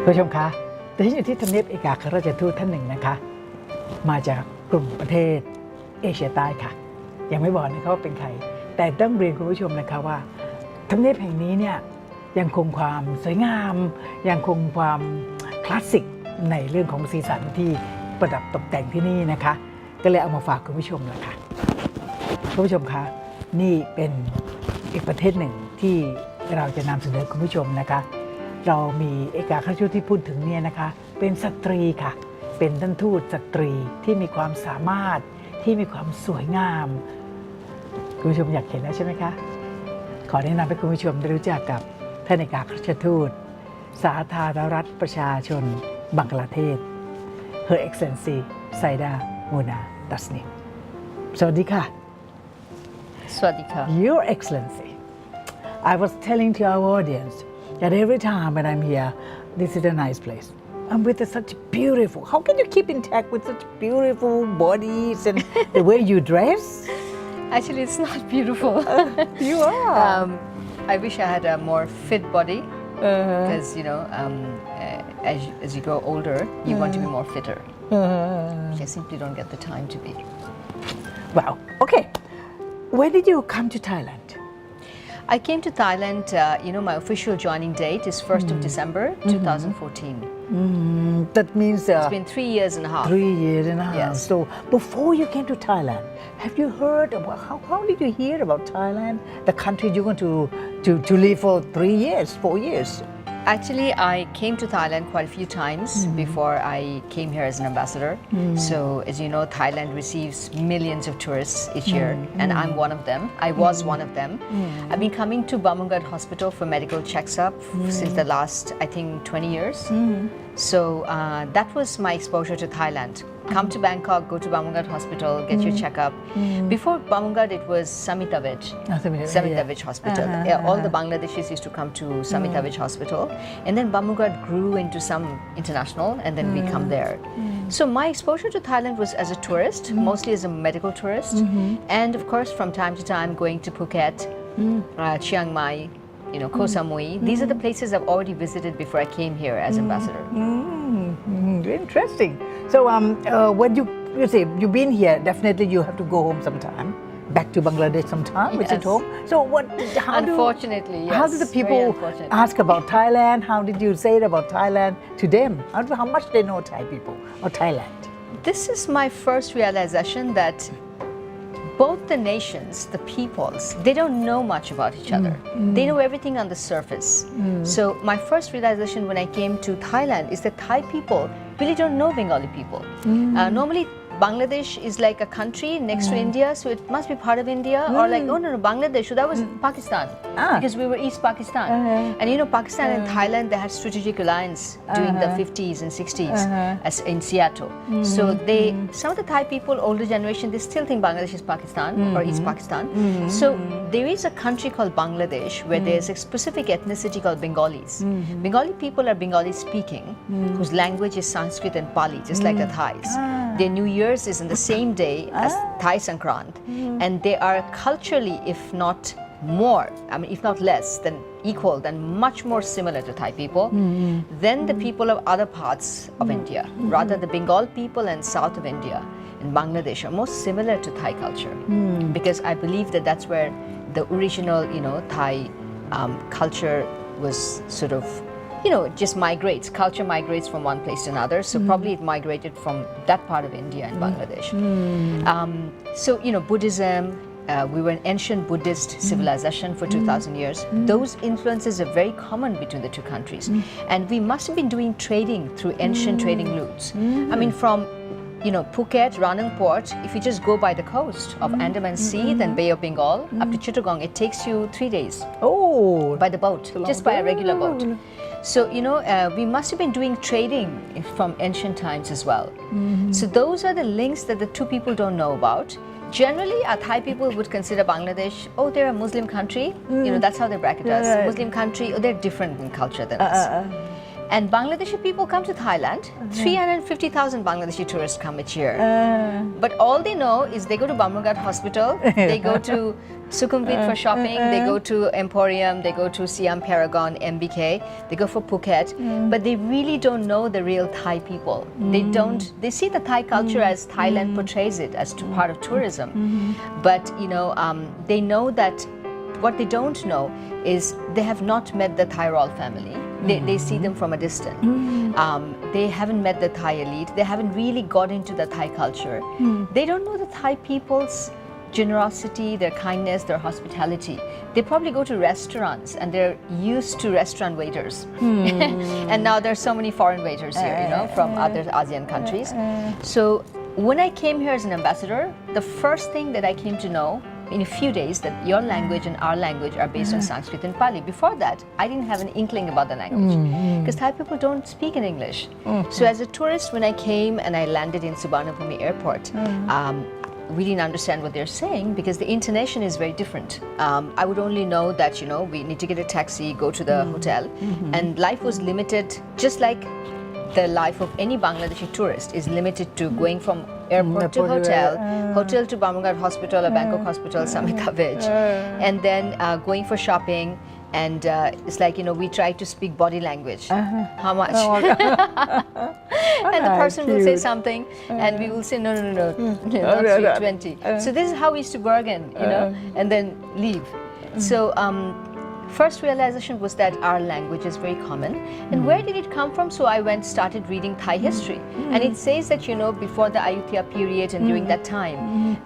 ผู้ชมคะดิฉันอยู่ที่ทำเนียบเอกอัครราชทูตท่านหนึ่งนะคะมาจากกลุ่มประเทศเอเชียใต้ค่ะยังไม่บอกนะคะว่าเป็นใครแต่ต้องเรียนคุณผู้ชมนะคะว่าทำเนียบแห่งนี้เนี่ยยังคงความสวยงามยังคงความคลาสสิกในเรื่องของสีสันที่ประดับตกแต่งที่นี่นะคะก็เลยเอามาฝากคุณผู้ชมละค่ะคุณผู้ชมคะนี่เป็นอีกประเทศหนึ่งที่เราจะนำเสนอคุณผู้ชมนะคะเรามีเอกอัครราชทูตที่พูดถึงเนี่ยนะคะเป็นสตรีค่ะเป็นท่านทูตสตรีที่มีความสามารถที่มีความสวยงามคุณผู้ชมอยากเห็นแล้วใช่ไหมคะขอแนะนำให้คุณผู้ชมได้รู้จักกับท่านเอกอัครราชทูตสาธารณรัฐประชาชนบังกลาเทศ Her Excellency Saida Muna Tasnim สวัสดีค่ะ สวัสดีค่ะ Your Excellency I was telling to our audience that every time when I'm here this is a nice place I'm with such beautiful how can you keep intact with such beautiful bodies and the way you dress Actually, it's not beautiful. You are I wish I had a more fit body because as you grow older, you want to be more fitter. I simply don't get the time to be. Wow okay when did you come to Thailand I came to Thailand. My official joining date is 1st of December 2014. that means It's been 3 years and a half. 3 years and a half. Yes. So before you came to Thailand, have you heard about how did you hear about Thailand, the country you're going to live for 3 years, 4 years? Actually, I came to Thailand quite a few times before I came here as an ambassador. So, as you know, Thailand receives millions of tourists each year, and I'm one of them. I was one of them. I've been coming to Bumrungrad Hospital for medical checks-up since the last, I think, 20 years. So that was my exposure to Thailand. Come to Bangkok, go to Bumrungrad Hospital, get your checkup. Before Bumrungrad, it was Samitavich. Samitavich Hospital. All the Bangladeshis used to come to Samitavich Hospital. And then Bumrungrad grew into some international, and then we come there. So my exposure to Thailand was as a tourist, mostly as a medical tourist. And of course, from time to time, going to Phuket, Chiang Mai, Koh Samui. These are the places I've already visited before I came here as ambassador. Interesting. So when you say you've been here, definitely you have to go home sometime. Back to Bangladesh sometime, visit Yes. home. So Unfortunately, yes. how do the very people unfortunate. ask about Thailand? How did you say it about Thailand to them? How much they know Thai people or Thailand? This is my first realization that both the nations, the peoples, they don't know much about each other. They know everything on the surface. So my first realization when I came to Thailand is that Thai people really don't know Bengali people. Normally, Bangladesh is like a country next to India, so it must be part of India. Or like, oh no, Bangladesh, so that was Pakistan. Because we were East Pakistan. And Pakistan and Thailand, they had strategic alliance during the 50s and 60s as in Seattle. So some of the Thai people, older generation, they still think Bangladesh is Pakistan or East Pakistan. So there is a country called Bangladesh where there's a specific ethnicity called Bengalis. Bengali people are Bengali speaking, whose language is Sanskrit and Pali, just like the Thais. Their New Year's is in the same day as Thai Sankrant, and they are culturally, if not more, if not less than equal, than much more similar to Thai people than the people of other parts of India. Rather, the Bengal people and south of India and Bangladesh are most similar to Thai culture because I believe that that's where the original, Thai culture was sort of just migrates. Culture migrates from one place to another. So probably it migrated from that part of India and Bangladesh. So, Buddhism, we were an ancient Buddhist civilization for 2,000 years. Those influences are very common between the two countries. And we must have been doing trading through ancient trading routes. From Phuket, Ranong Port, if you just go by the coast of Andaman Sea, then Bay of Bengal, up to Chittagong, it takes you 3 days. Oh, By the boat, just by a regular boat. So, we must have been doing trading from ancient times as well. So those are the links that the two people don't know about. Generally, our Thai people would consider Bangladesh, they're a Muslim country. That's how they bracket us. Muslim country, they're different in culture than us. And Bangladeshi people come to Thailand. 350,000 Bangladeshi tourists come each year. But all they know is they go to Bamrungat Hospital, they go to Sukhumvit for shopping, they go to Emporium, they go to Siam Paragon, MBK, they go for Phuket, but they really don't know the real Thai people. They see the Thai culture as Thailand portrays it as part of tourism. But they know that what they don't know is they have not met the Thai royal family. They see them from a distance. They haven't met the Thai elite. They haven't really got into the Thai culture. They don't know the Thai people's generosity, their kindness, their hospitality. They probably go to restaurants and they're used to restaurant waiters. And now there's so many foreign waiters here, from other ASEAN countries. So when I came here as an ambassador, the first thing that I came to know in a few days that your language and our language are based on Sanskrit and Pali. Before that, I didn't have an inkling about the language because Thai people don't speak in English. So as a tourist, when I came and I landed in Suvarnabhumi airport, we didn't understand what they're saying because the intonation is very different. I would only know that, we need to get a taxi, go to the hotel, and life was limited, just like the life of any Bangladeshi tourist is limited to going from airport to hotel, hotel to Bamrungat Hospital or Bangkok Hospital, Samita Village, and then going for shopping. And it's like, we try to speak body language. How much? And the person will say something and we will say, no, not 320. So this is how we used to bargain, and then leave. So first realization was that our language is very common. And where did it come from? So I started reading Thai history. And it says that, before the Ayutthaya period and during that time,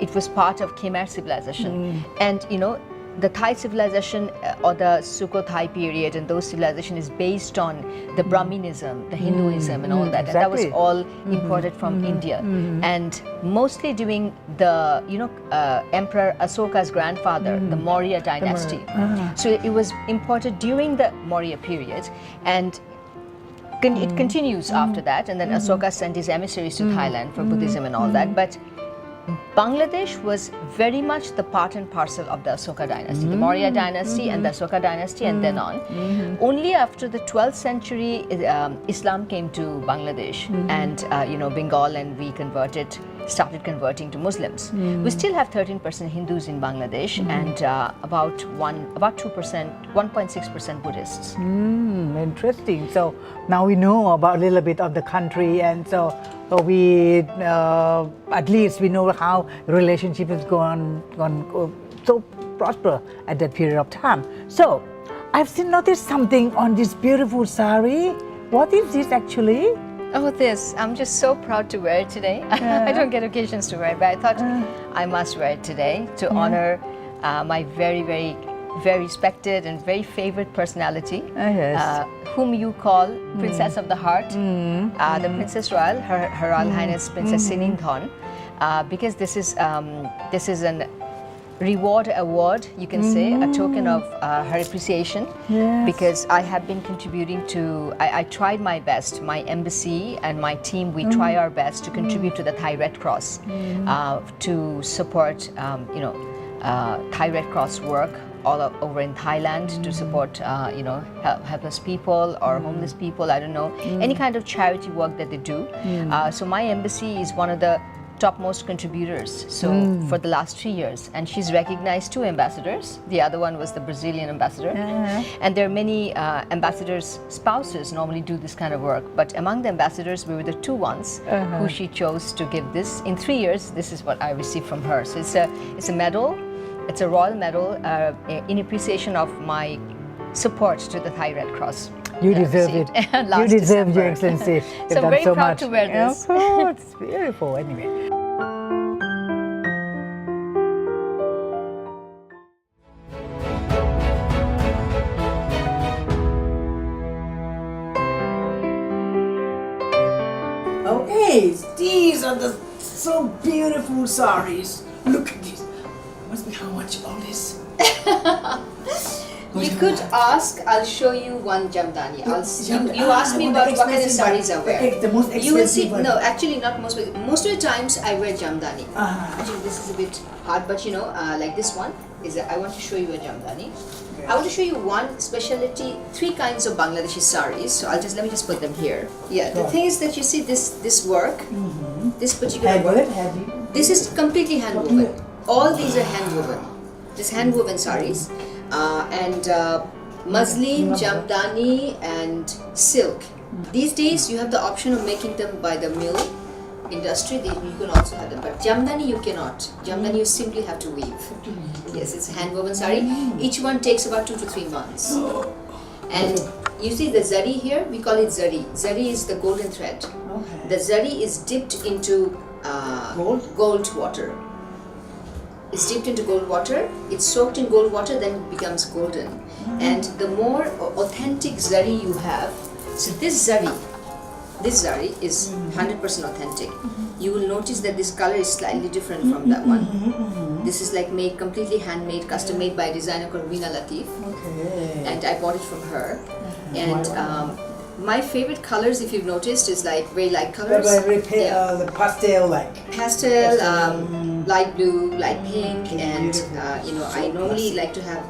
it was part of Khmer civilization. And, the Thai civilization or the Sukhothai period and those civilization is based on the Brahminism, the Hinduism and all that. Exactly. And that was all imported from India. And mostly during the, Emperor Asoka's grandfather, the Maurya dynasty. So it was imported during the Maurya period. And it continues after that. And then Asoka sent his emissaries to Thailand for Buddhism and all that. But Bangladesh was very much the part and parcel of the Asoka dynasty, the Maurya dynasty and the Asoka dynasty and then on. Only after the 12th century, Islam came to Bangladesh and, Bengal, and we started converting to Muslims. We still have 13% Hindus in Bangladesh and about 2%, 1.6% Buddhists. Interesting. So now we know about a little bit of the country, and so we at least we know how relationship is gone so prosper at that period of time. So I've noticed something on this beautiful sari. What is this actually? Oh, this. I'm just so proud to wear it today. I don't get occasions to wear it, but I thought I must wear it today to honor my very, very, very respected and very favorite personality, whom you call Princess of the Heart, the Princess Royal, Her Royal Highness Princess Siningthorn, because this is an award, you can say, a token of her appreciation, because I have been contributing to, I tried my best, my embassy and my team, we try our best to contribute to the Thai Red Cross, to support, Thai Red Cross work all over in Thailand, to support, helpless people or homeless people, I don't know, any kind of charity work that they do. So my embassy is one of the topmost contributors for the last 3 years, and she's recognized 2 ambassadors. The other one was the Brazilian ambassador, and there are many ambassadors' spouses normally do this kind of work, but among the ambassadors we were the 2 ones who she chose to give this. In 3 years, this is what I received from her. So it's a medal, it's a royal medal in appreciation of my support to the Thai Red Cross. You deserve it. You deserve, Your Excellency. So I'm very proud to wear this. Of course, it's beautiful. Anyway. Okay, these are the so beautiful saris. Look at this. Must be how much all this? You could ask, I'll show you one Jamdani. You ask me about what kind of saris I wear. The most expensive You will see, one. no, actually not most of the times I wear Jamdani. Actually this is a bit hard, but like this one, I want to show you a Jamdani. I want to show you one specialty, three kinds of Bangladeshi saris. So let me just put them here. Yeah, the thing is that you see this work, this particular work. This is completely hand woven. All these are hand woven. This hand woven saris, and muslin, jamdani, and silk. These days you have the option of making them by the mill industry. You can also have them, but jamdani you cannot. Jamdani you simply have to weave. Yes, it's a hand woven sari. Each one takes about 2 to 3 months. And you see the zari here, we call it zari. Zari is the golden thread. The zari is dipped into gold water. It's dipped into gold water, it's soaked in gold water, then it becomes golden. And the more authentic zari you have, so this zari is 100% authentic. You will notice that this color is slightly different from that one. This is like made completely handmade, custom made by a designer called Rina Latif. And I bought it from her. And my favorite colors, if you've noticed, is like very light colors. The pastel like. Pastel, light blue, light pink, and I normally like to have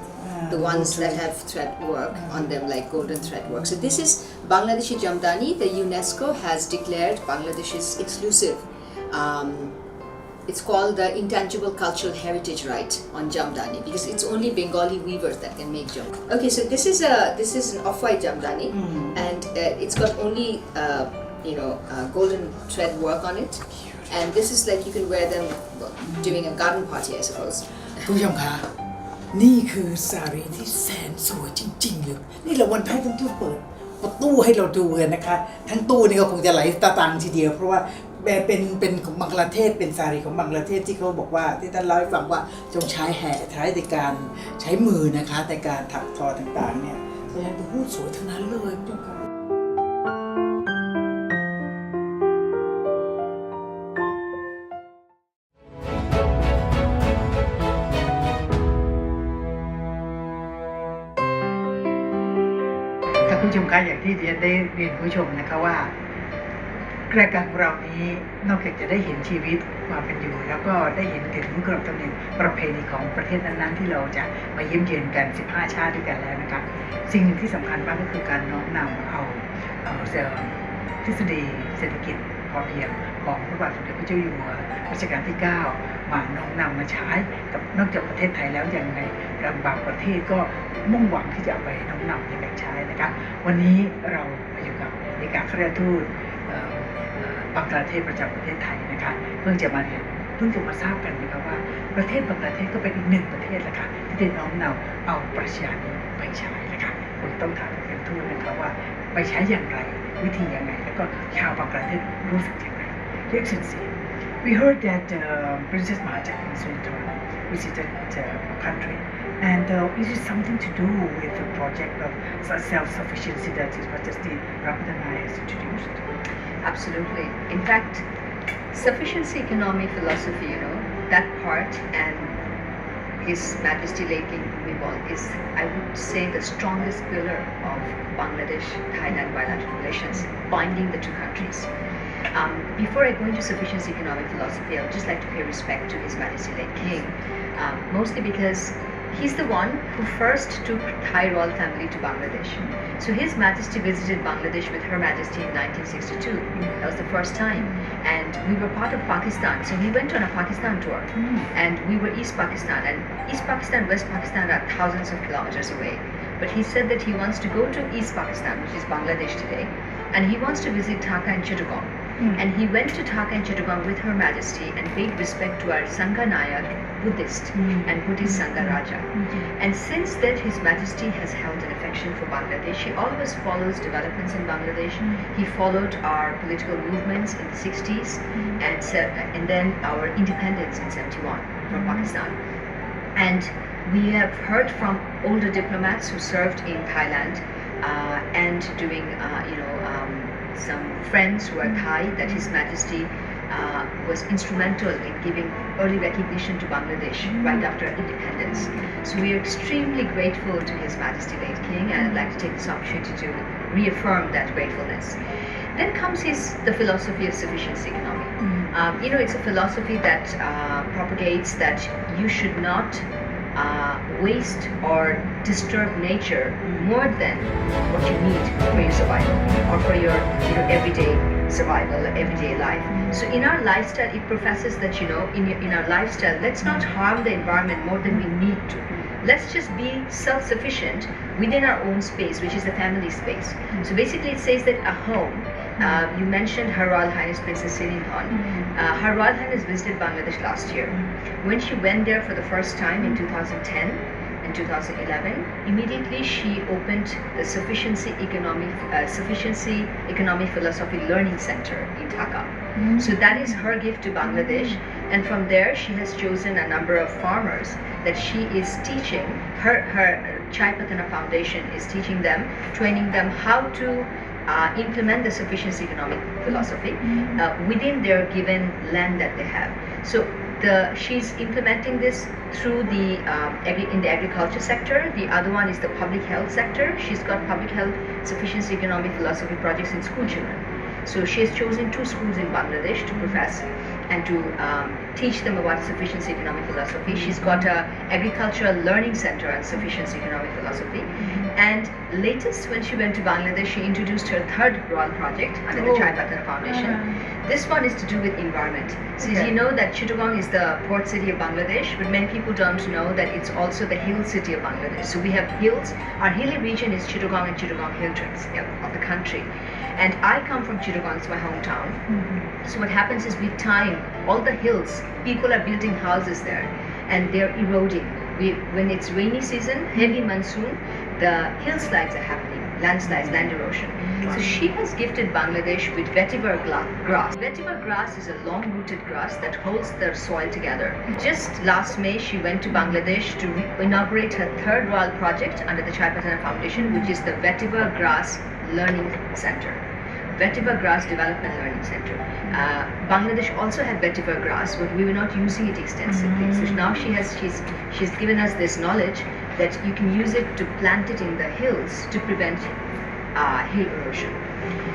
the ones that have thread work on them, like golden thread work. So this is Bangladeshi Jamdani. The UNESCO has declared Bangladesh's exclusive. It's called the Intangible Cultural Heritage Right on Jamdani because it's only Bengali weavers that can make jam. Okay, so this is an off-white Jamdani, and it's got only golden thread work on it. And this is like you can wear them during a garden party, I suppose. คุณผู้ชมคะนี่คือสารีที่แสนสวยจริงๆเลยนี่เราวันท้ายต้องเปิดประตูให้เราดูกันนะคะทั้งตู้นี่ก็คงจะไหลตาตังทีเดียวเพราะว่าเป็นของบังกลาเทศเป็นสารีของบังกลาเทศที่เขาบอกว่าที่ท่านเล่าให้ฟังว่าจงใช้ในการใช้มือนะคะในการถักทอต่างๆเนี่ยเพราะฉะนั้นดูสวยทั้งนั้นเลยคุณผู้ชมคะ ท่านผู้ชมคะอย่างที่เรียนได้เรียนผู้ชมนะคะว่ารายการของเรานี้นอกจากจะได้เห็นชีวิตความเป็นอยู่แล้วก็ได้เห็นถึงขนบธรรมเนียมประเพณีของประเทศนั้นๆที่เราจะมาเยี่ยมเยียนกัน15ชาติด้วยกันแล้วนะคะสิ่งหนึ่งที่สำคัญมากก็คือการน้อมนำเอาทฤษฎีเศรษฐกิจพอเพียงของพระบาทสมเด็จพระเจ้าอยู่หัวรัชกาลที่9มาน้อมนำมาใช้กับนอกจากประเทศไทยแล้วอย่างในบางประเทศก็มุ่งหวังที่จะเอาไปน้อมนำในการใช้นะคะวันนี้เรามาอยู่กับเอกอัครราชทูตบังกลาเทศประจำประเทศไทยนะคะเพิ่งจะมาทราบกันนะคะว่าประเทศบังกลาเทศก็เป็นอีกหนึ่งประเทศละค่ะที่ได้น้อมนำเอาปรัชญานี้ไปใช้นะคะผมต้องถามท่านทูตนะคะว่าไปใช้อย่างไรวิธียังไงแล้วก็ชาวบังกลาเทศรู้สึกอย่างไร Your Excellency, we heard that Princess Mahajir visited the country, and is it something to do with the project of self-sufficiency that His Majesty Ramadan has introduced? Absolutely. In fact, sufficiency economy philosophy, that part, and His Majesty late King Bhumibol is, I would say, the strongest pillar of Bangladesh-Thailand bilateral relations, binding the two countries. Before I go into sufficiency economic philosophy, I would just like to pay respect to His Majesty late King, mostly because he's the one who first took Thai royal family to Bangladesh. So His Majesty visited Bangladesh with Her Majesty in 1962. That was the first time. And we were part of Pakistan. So we went on a Pakistan tour. And we were East Pakistan. And East Pakistan, West Pakistan are thousands of kilometers away. But he said that he wants to go to East Pakistan, which is Bangladesh today. And he wants to visit Dhaka and Chittagong. And he went to Dhaka and Chittagong with Her Majesty and paid respect to our Sangha Nayak, Buddhist, and Buddhist Sangha Raja. And since then, His Majesty has held an affection for Bangladesh. He always follows developments in Bangladesh. He followed our political movements in the 60s and then our independence in 71 from Pakistan. And we have heard from older diplomats who served in Thailand and doing, some friends who are Thai, that His Majesty was instrumental in giving early recognition to Bangladesh right after independence. So we are extremely grateful to His Majesty late King, and I'd like to take this opportunity to reaffirm that gratefulness. Then comes the philosophy of sufficiency economy. It's a philosophy that propagates that you should not waste or disturb nature more than what you need for your survival or for your everyday survival, everyday life. So in our lifestyle, it professes that in our lifestyle, let's not harm the environment more than we need to. Let's just be self-sufficient within our own space, which is the family space. So basically, it says that a home. You mentioned Her Royal Highness Princess Sirindhorn. Her Royal Highness visited Bangladesh last year. When she went there for the first time in 2010 and 2011, immediately she opened the Sufficiency Economic Philosophy Learning Center in Dhaka. So that is her gift to Bangladesh, and from there she has chosen a number of farmers that she is teaching. Her Chai Patana Foundation is teaching them, training them how to implement the sufficiency economic philosophy within their given land that they have. So she's implementing this through in the agriculture sector. The other one is the public health sector. She's got public health sufficiency economic philosophy projects in school children. So she has chosen 2 schools in Bangladesh to profess and to teach them about sufficiency economic philosophy. She's got a agricultural learning center on sufficiency economic philosophy. And latest, when she went to Bangladesh, she introduced her 3rd royal project under the Chai Patana Foundation. This one is to do with environment. So you know that Chittagong is the port city of Bangladesh, but many people don't know that it's also the hill city of Bangladesh. So we have hills. Our hilly region is Chittagong and Chittagong Hills of the country. And I come from Chittagong, it's my hometown. So what happens is with time, all the hills, people are building houses there and they're eroding. When it's rainy season, heavy monsoon, the hillslides are happening, landslides, land erosion. So she has gifted Bangladesh with vetiver grass. Vetiver grass is a long-rooted grass that holds the soil together. Just last May, she went to Bangladesh to inaugurate her 3rd royal project under the Chai Patana Foundation, which is the Vetiver Grass Learning Center. Vetiver Grass Development Learning Center. Bangladesh also had vetiver grass, but we were not using it extensively. So now she's given us this knowledge that you can use it to plant it in the hills to prevent hill erosion.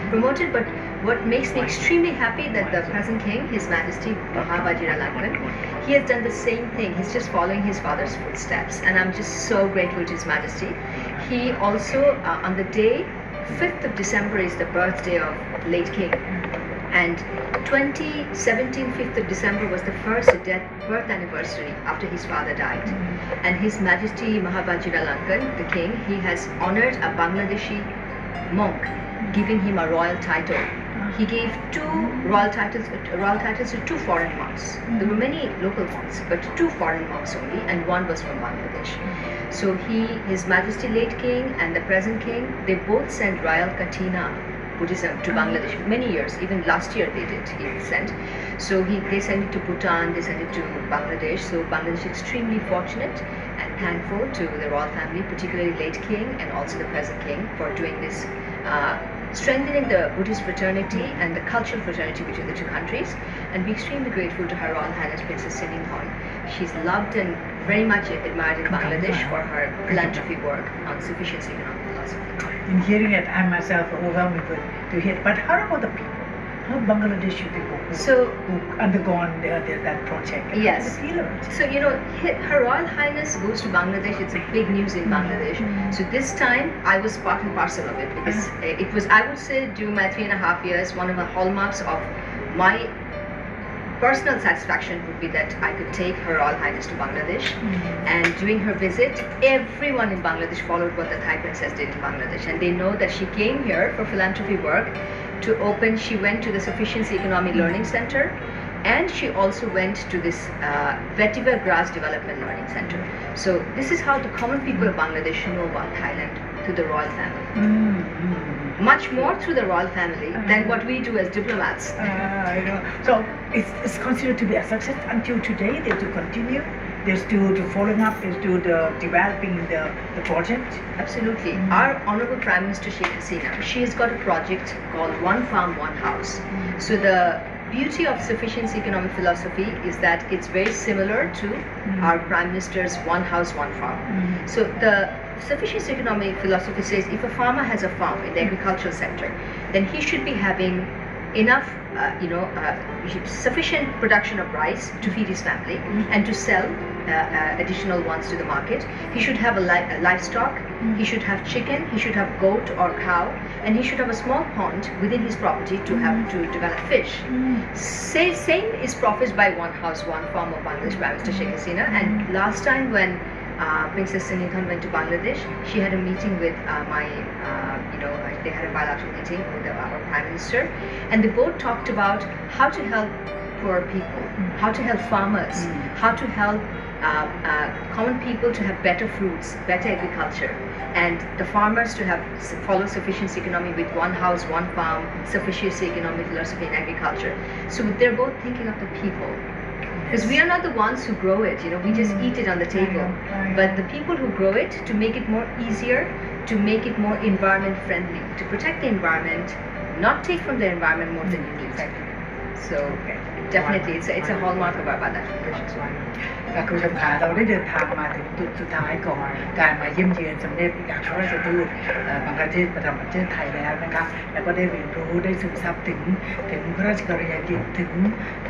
Promoted, but what makes me extremely happy that the present king, His Majesty Mahavajiralongkorn, he has done the same thing. He's just following his father's footsteps, and I'm just so grateful to His Majesty. He also, on the day 5th of December is the birthday of late king, and 2017 5th of December was the first birth anniversary after his father died. And His Majesty Mahavajiralongkorn, the king, he has honored a Bangladeshi monk, giving him a royal title. He gave 2 royal titles to 2 foreign monks. There were many local monks, but 2 foreign monks only, and 1 was from Bangladesh. So His Majesty late king and the present king, they both sent Royal Katina Buddhism to Bangladesh many years. Even last year they did. He sent. So they sent it to Bhutan. They sent it to Bangladesh. So Bangladesh is extremely fortunate and thankful to the royal family, particularly late king and also the present king, for doing this. Strengthening the Buddhist fraternity and the cultural fraternity between the 2 countries, and be extremely grateful to Her Royal Highness Princess Sirindhorn. She's loved and very much admired in Bangladesh for her philanthropy work on sufficiency economic philosophy. In hearing it, I myself overwhelmed to hear. But how about the people? How Bangladeshi people who undergone that project? Yes. How do they feel? So Her Royal Highness goes to Bangladesh. It's a big news in Bangladesh. So this time I was part and parcel of it, because it was, I would say, during my 3.5 years, one of the hallmarks of my personal satisfaction would be that I could take Her Royal Highness to Bangladesh. And during her visit, everyone in Bangladesh followed what the Thai princess did in Bangladesh, and they know that she came here for philanthropy work to open. She went to the Sufficiency Economic Learning Center, and she also went to this Vetiver Grass Development Learning Center. So this is how the common people of Bangladesh know about Thailand, through the royal family. Much more through the royal family than what we do as diplomats. I know. So it's considered to be a success until today. They do continue. They're still following up. They're still developing the project. Absolutely. Our Honorable Prime Minister Sheikh Hasina, she has got a project called One Farm, One House. So the beauty of sufficiency economic philosophy is that it's very similar to our Prime Minister's One House, One Farm. So the sufficiency economic philosophy says if a farmer has a farm in the agricultural sector, then he should be having enough, sufficient production of rice to feed his family and to sell additional ones to the market. He should have a livestock. He should have chicken. He should have goat or cow, and he should have a small pond within his property to have to develop fish. Same is professed by One House, One Farm of Bangladesh by Mr. Sheikh Hasina. And last time when Princess Singh Khan went to Bangladesh, she had a meeting with they had a bilateral meeting with our Prime Minister, and they both talked about how to help poor people, how to help farmers, how to help common people to have better fruits, better agriculture, and the farmers to have follow sufficiency economy with one house, one farm, sufficiency economy philosophy in agriculture. So they're both thinking of the people. Because we are not the ones who grow it, we just eat it on the table. But the people who grow it, to make it more easier, to make it more environment friendly, to protect the environment, not take from the environment more than you need. So definitely, it's a hallmark of our bilateral relations. คุณผู้ชมคะเราได้เดินทางมาถึงจุดสุดท้ายของการมาเยี่ยมเยือนสมเด็จเอกอัครราชทูตบังกลาเทศประจำประเทศไทยแล้วนะคะแล้วก็ได้เรียนรู้ได้ซึมซับถึงพระราชกรณียกิจถึง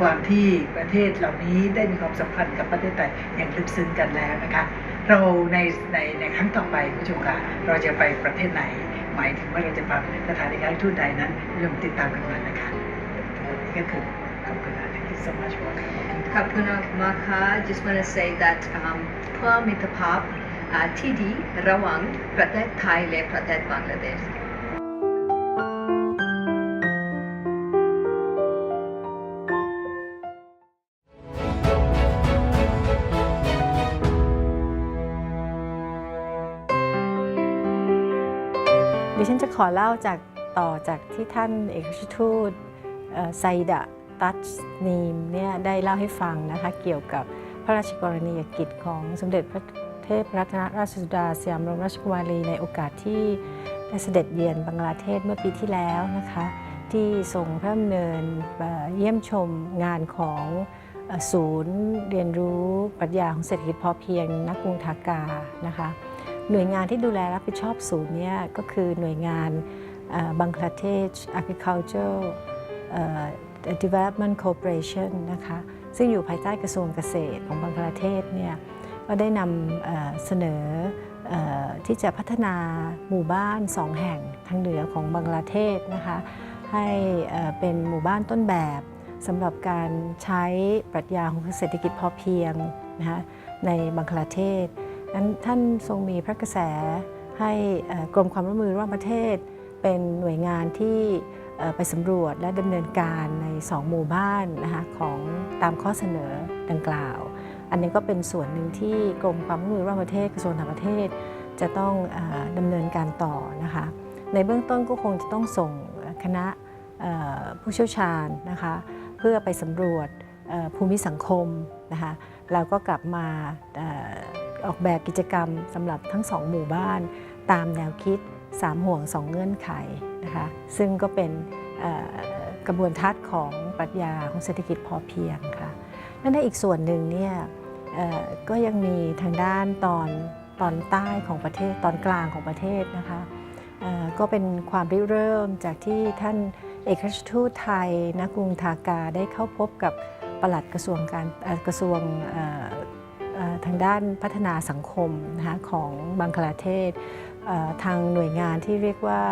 ความที่ประเทศเหล่านี้ได้มีความสัมพันธ์กับประเทศไทยอย่างลึกซึ้งกันแล้วนะคะเราในครั้งต่อไปคุณผู้ชมคะเราจะไปประเทศไหนหมายถึงว่าเราจะไปสถานเอกอัครราชทูตใดนั้นคุณผู้ชมติดตามกันมานะคะนี่ก็คือขอบคุณนะ Thank you so much for Kapuna Makha, just want to say that Pua Mitapap TD Rawang Pratet Thai Le Pratet Bangladesh. ดิฉันจะขอเล่าต่อจากที่ท่านเอกอัครราชทูตไซดะตัชนีมเนี่ยได้เล่าให้ฟังนะคะเกี่ยวกับพระราชกรณียกิจของสมเด็จพระเทพรัตนราชสุดาสยามบรมราชกุมารีในโอกาสที่ได้เสด็จเยือนบังกลาเทศเมื่อปีที่แล้วนะคะที่ทรงพระดำเนินเยี่ยมชมงานของศูนย์เรียนรู้ปรัชญาของเศรษฐกิจพอเพียงณกรุงทากานะคะหน่วยงานที่ดูแลรับผิดชอบศูนย์เนี่ยก็คือหน่วยงานBangladesh Agriculture Development Corporation นะคะซึ่งอยู่ภายใต้กระทรวงเกษตรของบังกลาเทศเนี่ยก็ได้นำเสนอที่จะพัฒนาหมู่บ้าน2แห่งทางเหนือของบังกลาเทศนะคะให้เป็นหมู่บ้านต้นแบบสำหรับการใช้ปรัชญาของเศรษฐกิจพอเพียงนะคะในบังกลาเทศท่านทรงมีพระกระแสให้กรมความร่วมมือระหว่างประเทศเป็นหน่วยงานที่ไปสำรวจและดำเนินการใน2หมู่บ้านนะคะของตามข้อเสนอดังกล่าวอันนี้ก็เป็นส่วนหนึ่งที่กรมความร่วมมือระหว่างประเทศกระทรวงต่างประเทศจะต้องดำเนินการต่อนะคะในเบื้องต้นก็คงจะต้องส่งคณะผู้เชี่ยวชาญนะคะเพื่อไปสำรวจภูมิสังคมนะคะแล้วก็กลับมาออกแบบกิจกรรมสำหรับทั้ง2หมู่บ้านตามแนวคิด3ห่วง2เงื่อนไขนะคะซึ่งก็เป็นกระบวนทัศน์ของปรัชญาของเศรษฐกิจพอเพียงค่ะและในอีกส่วนหนึ่งเนี่ยก็ยังมีทางด้านตอนใต้ของประเทศตอนกลางของประเทศนะคะก็เป็นความริเริ่มจากที่ท่านเอกอัครราชทูตไทยณกรุงทากาได้เข้าพบกับปลัดกระทรวงทางด้านพัฒนาสังคมนะคะของบังกลาเทศทางหน่วยงานที่เรียกว่า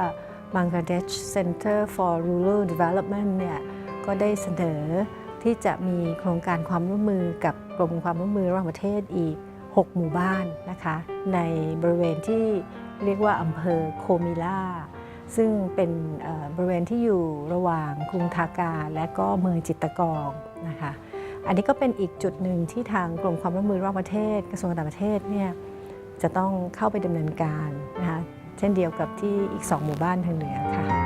Bangladesh Center for Rural Development เนี่ยก็ได้เสนอที่จะมีโครงการความร่วมมือกับกรมความร่วมมือระหว่างประเทศอีก6หมู่บ้านนะคะในบริเวณที่เรียกว่าอำเภอโคมิล่าซึ่งเป็นบริเวณที่อยู่ระหว่างกรุงทากาและก็เมืองจิตตกองนะคะอันนี้ก็เป็นอีกจุดหนึ่งที่ทางกรมความร่วมมือระหว่างประเทศกระทรวงต่างประเทศเนี่ยจะต้องเข้าไปดำเนินการนะคะเช่นเดียวกับที่อีก2หมู่บ้านทางเหนือค่ะ